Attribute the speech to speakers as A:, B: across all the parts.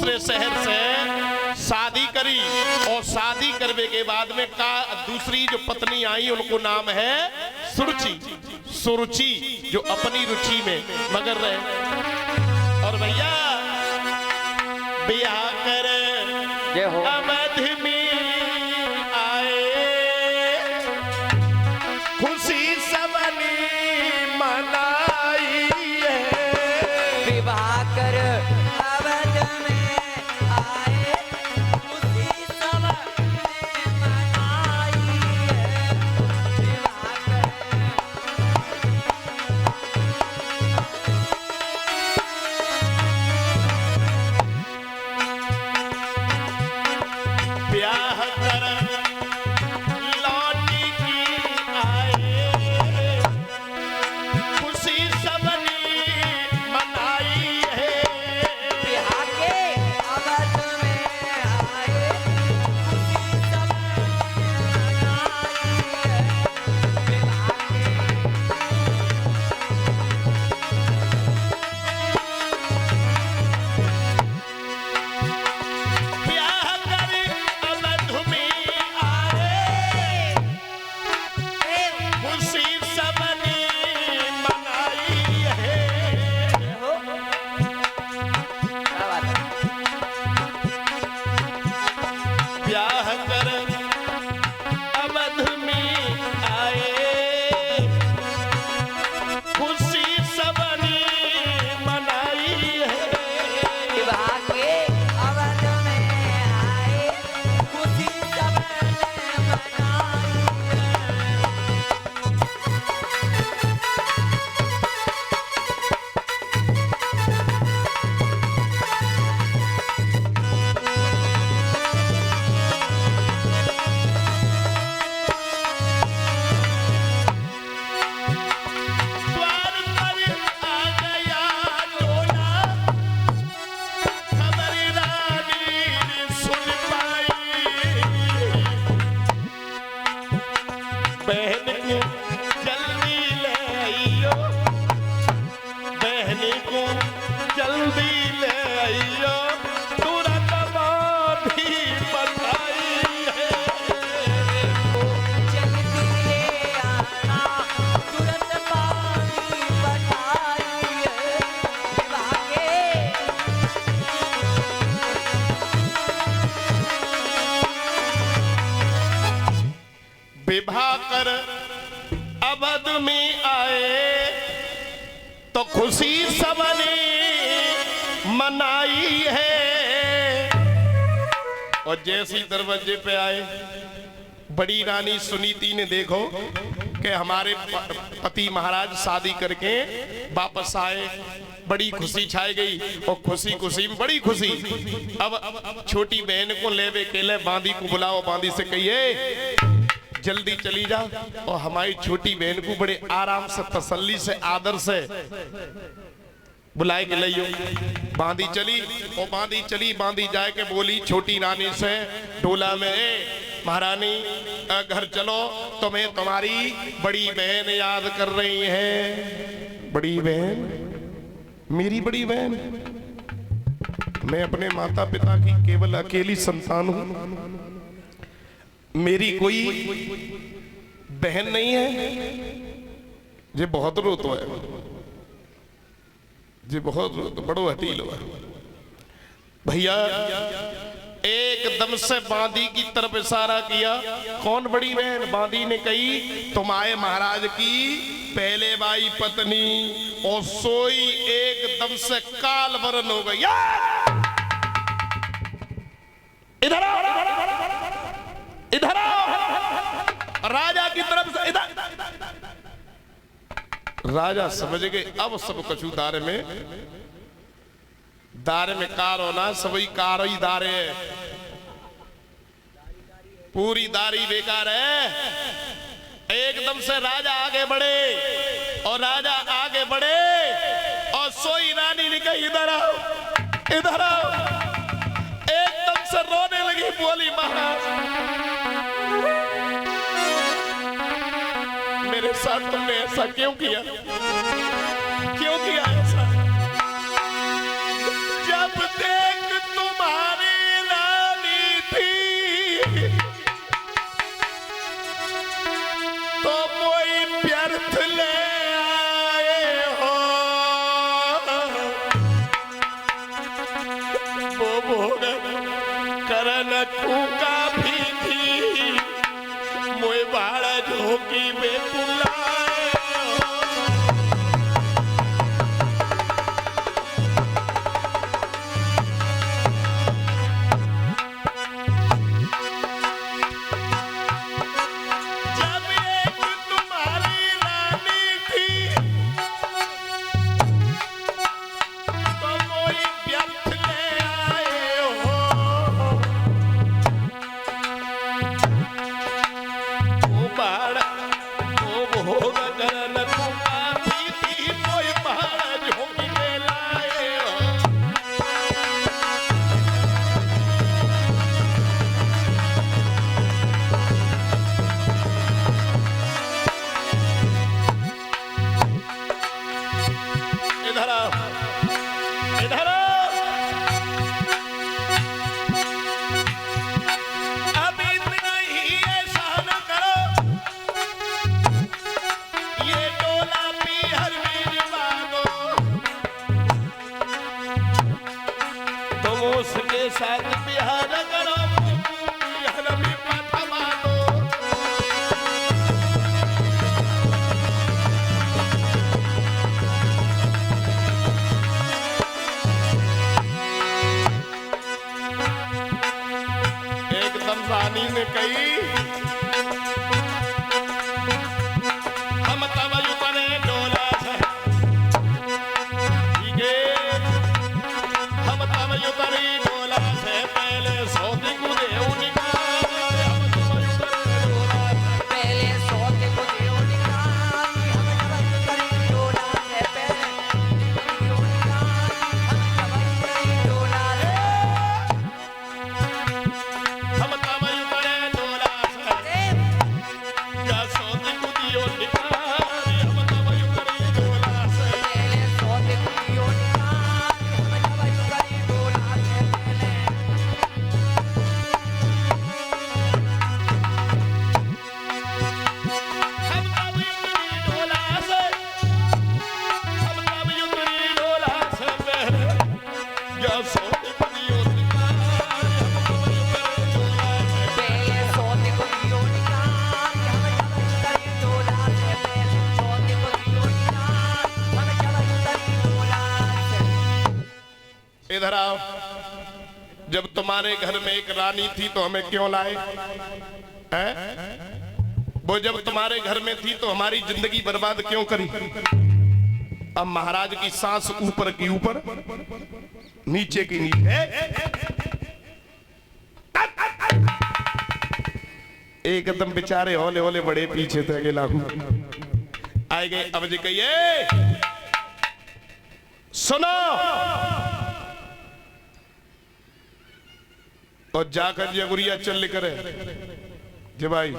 A: दूसरे शहर से शादी करी और शादी करने के बाद में का दूसरी जो पत्नी आई उनको नाम है सुरुचि। सुरुचि जो अपनी रुचि में मगर रहे। और भैया ब्याह कर अवध में आए, खुशी सबने मनाई है।
B: विवाह कर अवध में आए, खुशी सबने मनाई है। विवाह कर
A: ब्याह कर लौटी की आए, खुशी सबने मनाई है।
B: विवाह के अवध में आए, खुशी सबने मनाई है। विवाह
A: ब्याह कर अवध में आए, खुशी सबने मनाई है।
B: हो क्या बात है।
A: ब्याह कर अवध में आए, खुशी सबने मनाई है।
B: विवाह के अवध में आए, खुशी सबने मनाई है।
A: द्वार पर आ गया डोला, खबर रानी ने सुन पाई। बहन को जल्दी ले आइयो, बहन को जल्दी ले आइयो, तुरंत बाधी बधाई है।
B: जल्दी ले आना, तुरंत पानी बधाई है। विवाह के
A: विवाह कर अवध में आए, तो खुशी सबने मनाई है। और जैसे ही दरवाजे पे आए, बड़ी रानी सुनीति ने देखो कि हमारे पति महाराज शादी करके वापस आए, बड़ी खुशी छाई गई। और खुशी खुशी में बड़ी खुशी। अब छोटी बहन को लेवे केले बांदी को बुलाओ, बांदी से कहिए जल्दी चली जा। और हमारी छोटी बहन को बड़े आराम से, तसल्ली से, आदर से बुलाए के लियो। बांदी चली और बांदी चली, बांदी जाए के बोली छोटी रानी से डोला में, महारानी घर चलो, तुम्हें तुम्हारी बड़ी बहन याद कर रही है। बड़ी बहन? मेरी बड़ी बहन? मैं अपने माता पिता की केवल अकेली संतान हूं, मेरी कोई बहन नहीं है। ये बहुत रोतो है, ये बहुत रोतो, बड़ो हटीलो है। भैया एकदम से बांदी की तरफ इशारा किया। कौन बड़ी बहन? बांदी ने कही तुम्हारे महाराज की पहले बाई पत्नी। और सोई एकदम से काल वरण हो गई। इधर आओ, इधर आओ। राजा की तरफ से इधर। राजा समझ गए अब सब कछु दारे में कार होना, सभी कार ही दारे है, पूरी दारी बेकार है। एकदम से राजा आगे बढ़े और राजा आगे बढ़े और सोई रानी ने कही इधर आओ, इधर आओ। एकदम से रोने लगी, बोली महाराज मेरे साथ तुमने ऐसा क्यों किया, क्यों किया ऐसा? जब देख तुम वो भोग करन कूका भी थी मोए बाड़ा झोंकी बेकुला साथ बिहार करो बिहार में पाथा मारो एकदम रानी ने कही हम तब उतरे डोला से ठीक है हम तब उतरे पहले सौदे को दे उनका
B: पहले सौदे को दे उनका हम जब करी डोला से पहले उनका हम जब करी डोला
A: हम तब उतरे डोला से क्या सौदे को दियो उनका हम तब उतरे डोला से
B: पहले सौदे को दे उनका हम जब करी डोला से पहले
A: इधर आओ। जब तुम्हारे घर में एक रानी थी तो हमें क्यों लाए हैं? वो जब तुम्हारे घर में थी तो हमारी जिंदगी बर्बाद क्यों करी? अब महाराज की सांस ऊपर की ऊपर नीचे की नीचे एकदम बेचारे होले होले बड़े पीछे थे अकेला आए गए। अब जी कहिए सुनो और जाकर जगुरिया चल करे जे भाई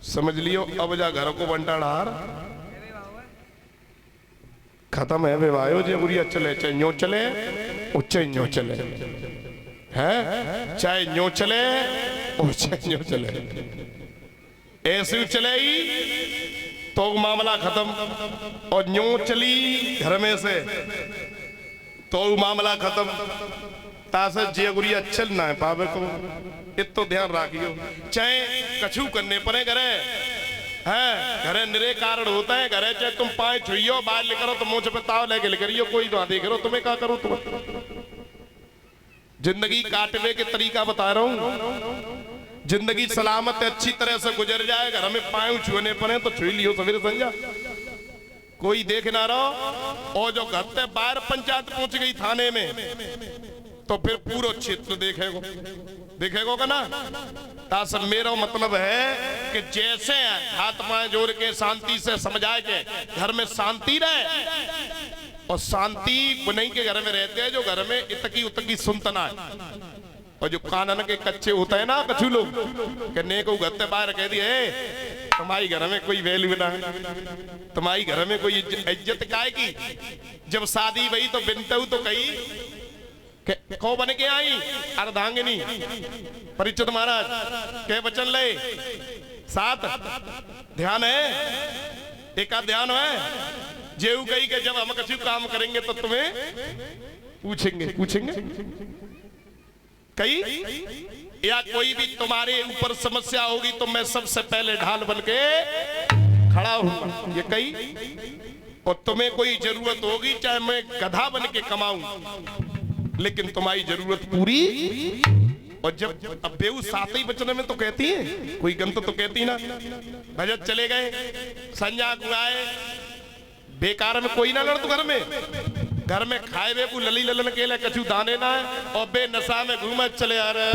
A: समझ लियो अब जा घर को बंटाढ़ार खत्म है विवाह जगुरिया चले चाहे न्यो चले चाहे न्यो चले हैं चाहे न्यो चले चाहे न्यो चले ऐसे चले ही तो मामला खत्म और न्यो चली घर में से तो मामला खत्म तासे जगुरिया चलना है पावे को इतो ध्यान रखियो चाहे कछु करने पड़े घरे हैं घरे निरे कारण होता है घरे चाहे तुम पाए छुइयो बाहर ले करो तो मुंह पे ताव लेके ले करियो कोई तो देख रो तुम्हें क्या करो तुम जिंदगी काटने के तरीका बता रहा हूं जिंदगी सलामत अच्छी तरह से गुजर जाए घर में पाए छुने पड़े तो छुई लियो सवेरे संजा कोई देख ना रहो और जो घर से बाहर पंचायत पहुंच गई थाने में तो फिर पूरा क्षेत्र देखेगो का ना तासर मेरा मतलब है कि जैसे हाथ पांव जोड़ के शांति से समझाए के घर में शांति रहे और शांति नहीं के घर में रहते हैं जो घर में इतकी उतकी सुनतना है और जो कानन के कच्चे होता है ना कछु लोग कहने को गत्ते बाहर कह दिए तुम्हारी घर में कोई वैल्यू ना है तुम्हारी घर में कोई इज्जत काय की जब शादी भई तो बिनते तो कही को बन के आई अर्धांगिनी परिचित महाराज के वचन ले साथ ध्यान है एक ध्यान है जेऊ गई के जब हम कछु काम करेंगे तो तुम्हें पूछेंगे पूछेंगे कई या कोई भी तुम्हारे ऊपर समस्या होगी तो मैं सबसे पहले ढाल बन के खड़ा हूं। ये कई और तुम्हें कोई जरूरत होगी चाहे मैं गधा बन के कमाऊं, लेकिन तुम्हारी जरूरत पूरी। और जब अब बेऊ साथ ही बचने में तो कहती है, कोई गंत तो कहती ना। भजत चले गए, संजा गुआए, बेकार में कोई ना लड़ तो घर में खाए बे को लली ललन के लिए कछु दाने ना है और बे नशा में घूमे चले आ रहे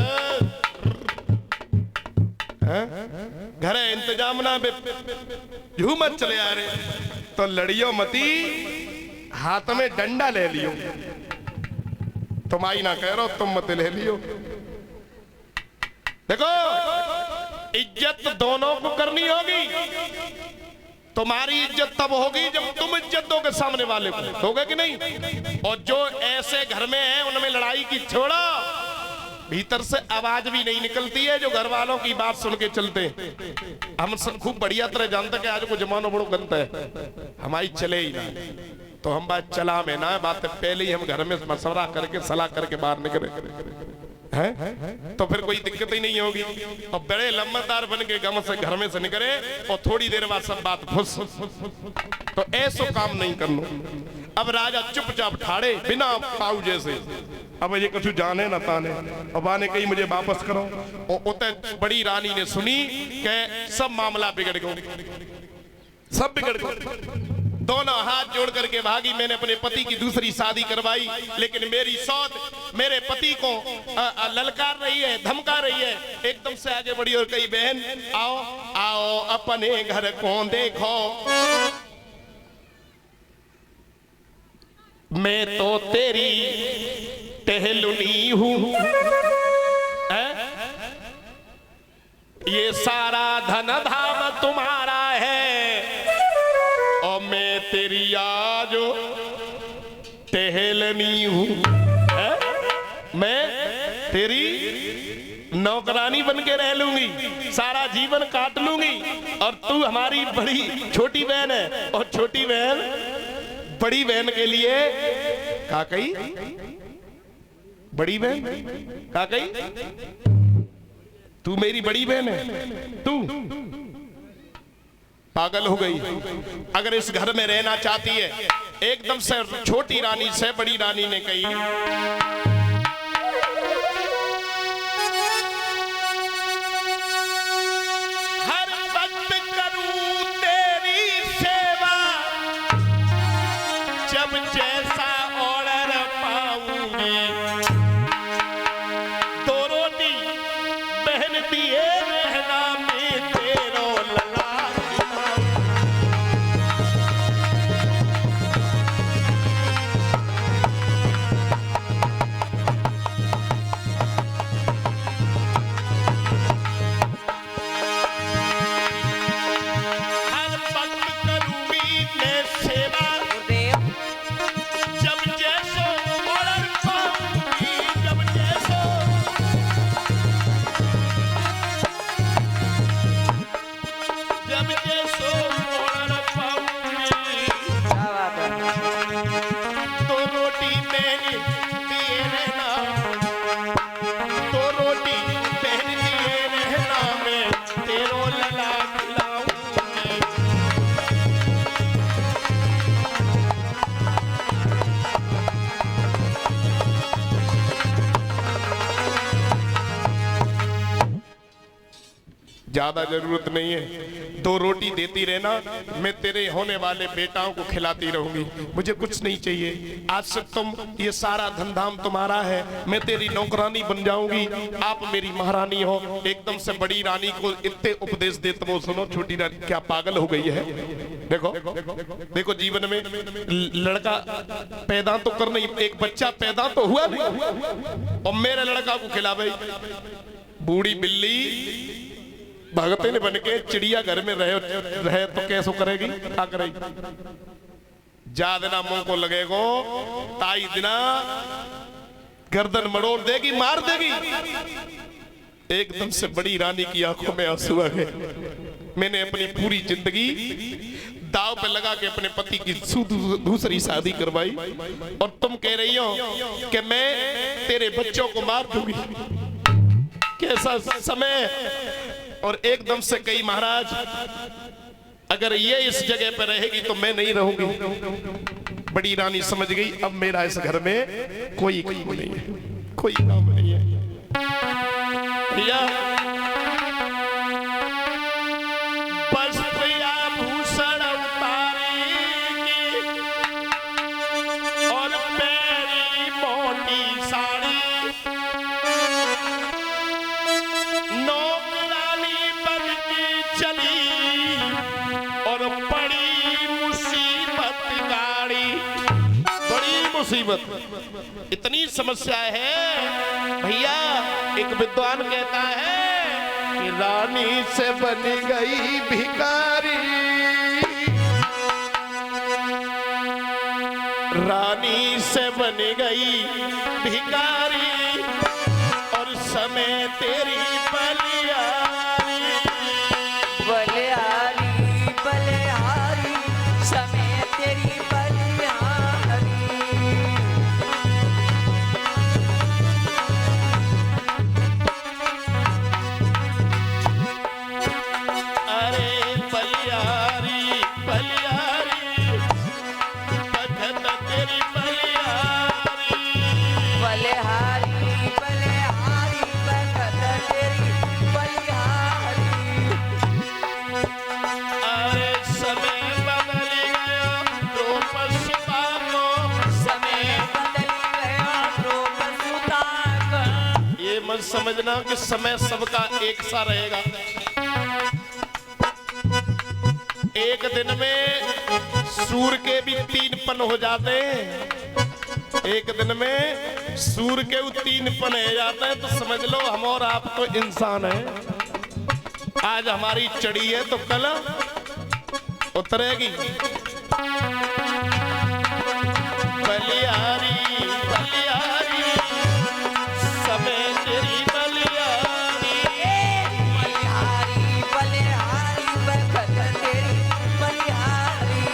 A: घर इंतजाम ना बे झूमत चले आ रहे तो लड़ियो मती, हाथ में डंडा ले लियो। तुम आई ना कह रहो, तुम मत ले लियो। देखो इज्जत दोनों को करनी होगी। तुम्हारी इज्जत तब होगी जब तुम इज्जत दोगे सामने वाले को, दोगे कि नहीं? और जो ऐसे घर में है उनमें लड़ाई की छोड़ो, भीतर से आवाज भी नहीं निकलती है जो घर वालों की बात सुन के चलते। हम सब खूब बढ़िया तरह जानते कि आज को जमाना बड़ो गंत है, हमारी चले ही ना। तो हम बात चला में ना, बात पहले ही हम घर में मशवरा करके सलाह करके बाहर निकले हैं तो फिर कोई दिक्कत ही नहीं होगी। और बड़े लंबरदार बन के गम से घर में से निकले और थोड़ी देर बाद सब बात फुस। तो ऐसा काम नहीं करना। अब राजा चुपचाप ठाड़े बिना पाऊ जैसे, अब ये कुछ जाने ना ताने, अब आने कहीं मुझे वापस करो। और उते बड़ी रानी ने सुनी कि सब मामला बिगड़ गया, सब बिगड़ गया। दोनों हाथ जोड़ करके भागी। मैंने अपने पति की दूसरी शादी करवाई, लेकिन मेरी सौत मेरे पति को ललकार रही है, धमका रही है। एकदम से आगे बढ़ी और कही, बहन आओ आओ अपने घर को देखो, मैं तो तेरी टहलुनी हूं, ये सारा धन धाम तुम्हारा है और मैं तेरी आज टहलनी हूं। मैं तेरी नौकरानी बन के रह लूंगी, सारा जीवन काट लूंगी, और तू हमारी बड़ी छोटी बहन है। और छोटी बहन बड़ी बहन के लिए का कही, बड़ी बहन का कही, तू मेरी बड़ी बहन है, तू पागल हो गई। अगर इस घर में रहना चाहती है, एकदम से छोटी रानी से बड़ी रानी ने कही, हर वक्त करूं तेरी सेवा, जब जैसा ऑर्डर पाऊंगी, दो रोटी बहन दिए रहना में तेरो लला। ज्यादा जरूरत नहीं है, दो रोटी देती रहना, मैं तेरे होने वाले बेटाओं को खिलाती रहूंगी, मुझे कुछ नहीं चाहिए। आज से तुम, ये सारा धंधाम तुम्हारा है, मैं तेरी नौकरानी बन जाऊंगी, आप मेरी महारानी हो। एकदम से बड़ी रानी को इतने उपदेश देते वो सुनो, छोटी रानी क्या पागल हो गई है? देखो देखो जीवन में लड़का पैदा तो कर नहीं, एक बच्चा पैदा तो हुआ नहीं और मेरे लड़का को खिला भाई। बूढ़ी बिल्ली भगते ने बन के चिड़िया घर में रहे तो कैसो करेगी, क्या करेगी? जा देना मुंह को लगेगो, ताई दिना गर्दन मड़ोड़ देगी, मार देगी। एकदम से बड़ी रानी की आंखों में आंसू आ गए। मैंने अपनी पूरी जिंदगी दाव पे लगा के अपने पति की दूसरी शादी करवाई, और तुम कह रही हो कि मैं तेरे बच्चों को मार दूंगी। कैसा समय। और एकदम से कही महाराज अगर ये इस जगह पर रहेगी तो मैं नहीं रहूंगी। बड़ी रानी समझ गई अब मेरा इस घर में कोई काम नहीं है, कोई काम नहीं है। भैया भूषण उतारेगी और पैरी मोटी साड़ी, नौकरानी बन के चली और बड़ी मुसीबत गाड़ी। बड़ी मुसीबत, इतनी समस्या है भैया। एक विद्वान कहता है कि रानी से बन गई भिखारी, रानी से बन गई भिखारी और समय तेरी बलिहारी।
B: बलिहारी बलिहारी समय तेरी बलिहारी।
A: अरे बलिहारी बलिहारी भगत तेरी बलिहारी।
B: बलिहारी बलिहारी भगत तेरी बलिहारी।
A: अरे समय बदल गया रूप सुता को,
B: समय बदल गया रूप सुता का।
A: ये मत समझना कि समय सबका एक सा रहेगा। एक दिन में सूर्य के भी 3 पन हो जाते हैं, एक दिन में सूर्य के 3 पन हो जाते हैं। तो समझ लो हम और आप तो इंसान हैं। आज हमारी चढ़ी है तो कल उतरेगी। बलिहारी बलिहारी समय तेरी बलिहारी।
B: बलिहारी बलिहारी भगत तेरी बलिहारी।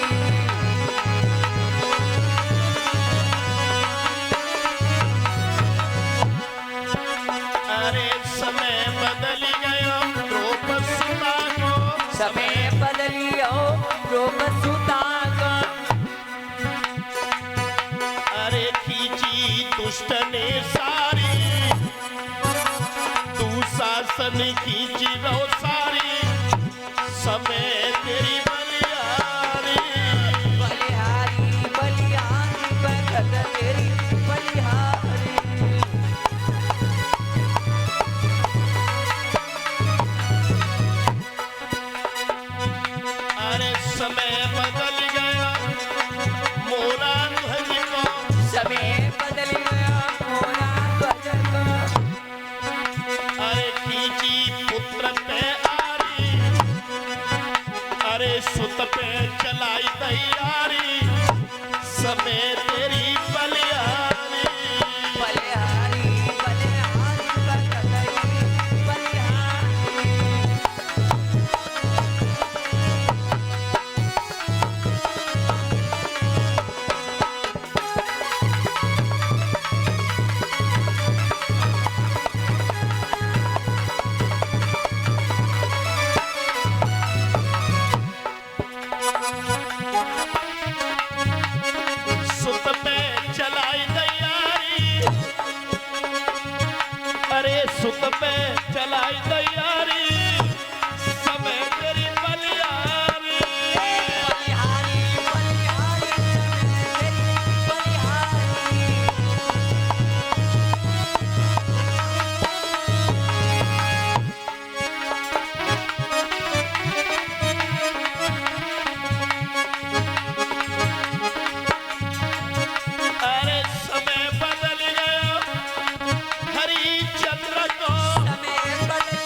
A: अरे समय बदल गया रूप सुता को,
B: समय बदलियो रूप सुता का।
A: अरे खींची दुष्ट ने सारी, तू शासन खींची रो सारी, समय तेरी बलिहारी।
B: बलिहारी बलिहारी भगत तेरी बलिहारी।
A: अरे समय बदल गया मोरा ध्वज को,
B: समय बदल गया मोरा ध्वज का।
A: अरे खींची पुत्र पे आरी, अरे सुत पे चलाई तैयारी, समय तेरी बलिहारी।
B: बलिहारी बलिहारी भगत तेरी बलिहारी।
A: सुत पे चलाई तैयारी, अरे सुत पे चलाई तैयारी, समय तेरी बलिहारी।
B: बलिहारी बलिहारी समय तेरी बलिहारी।
A: अरे समय बदल गया हरिचंद्र को,
B: समय बदल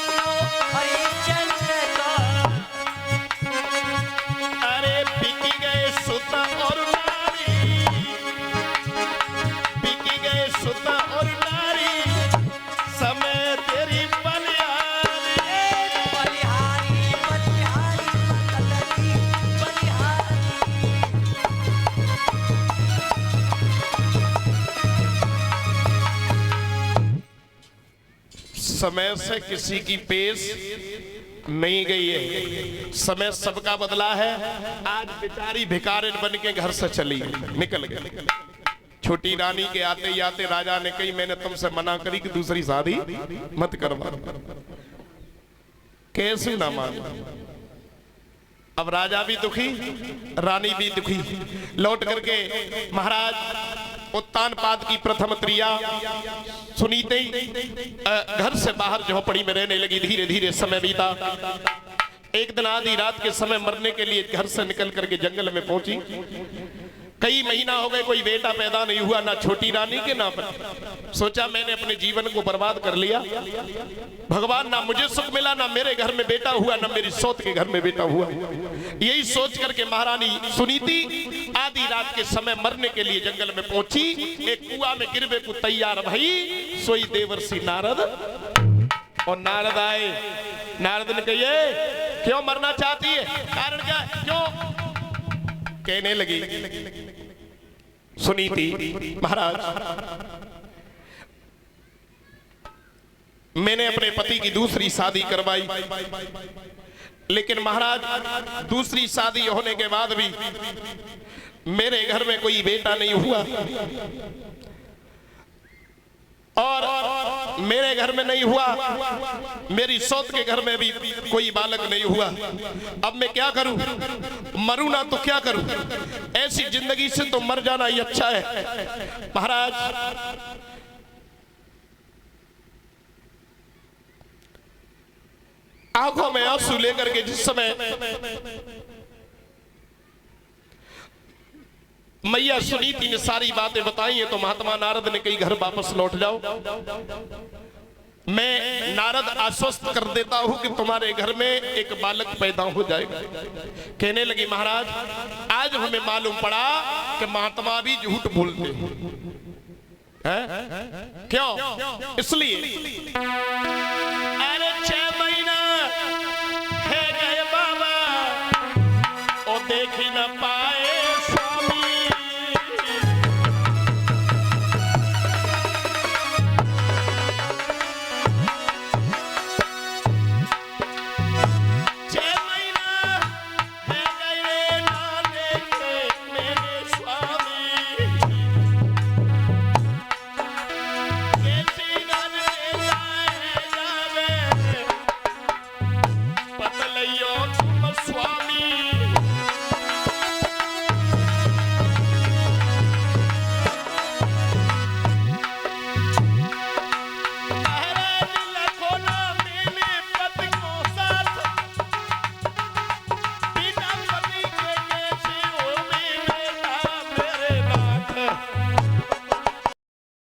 A: समय से किसी की पेश नहीं गई है, समय सबका बदला है। आज बेचारी भिखारिन बन के घर से चली निकल गई। छोटी रानी के आते ही आते राजा ने कही मैंने तुमसे मना करी कि दूसरी शादी मत करवा, कैसे ना मान। अब राजा भी दुखी, रानी भी दुखी। लौट करके महाराज उत्तानपाद की प्रथम त्रिया सुनीति घर से बाहर झोपड़ी में रहने लगी। धीरे धीरे समय बीता। एक दिन आधी रात के समय मरने के लिए घर से निकल करके जंगल में पहुंची। कई महीना हो गए, कोई बेटा पैदा नहीं हुआ, ना छोटी रानी के ना। सोचा मैंने अपने जीवन को बर्बाद कर लिया, भगवान ना मुझे सुख मिला, ना मेरे घर में बेटा हुआ, ना मेरी सौत के घर में बेटा हुआ। यही सोच करके महारानी सुनीति आधी रात के समय मरने के लिए जंगल में पहुंची। एक कुआं में गिरवे को तैयार भई, सोई देवर्षि नारद। और नारद आए। नारद ने कहिए क्यों मरना चाहती है, कारण क्या, क्यों? कहने लगी सुनीति महाराज मैंने अपने पति की दूसरी शादी करवाई, लेकिन महाराज दूसरी शादी होने के बाद भी मेरे घर में कोई बेटा नहीं हुआ, और मेरे घर में नहीं हुआ, मेरी सौत के घर में भी कोई बालक नहीं हुआ। अब मैं क्या करूं? मरूं ना तो क्या करूं? ऐसी जिंदगी से तो मर जाना ही अच्छा है। महाराज आंखों में आंसू लेकर के जिस समय मैया सुनीति ने सारी बातें बताई हैं, तो महात्मा नारद ने कही घर वापस लौट जाओ। मैं नारद आश्वस्त कर देता हूं कि तुम्हारे घर में एक बालक पैदा हो जाएगा। कहने लगी महाराज आज हमें मालूम पड़ा कि महात्मा भी झूठ बोलते हैं। क्यों? इसलिए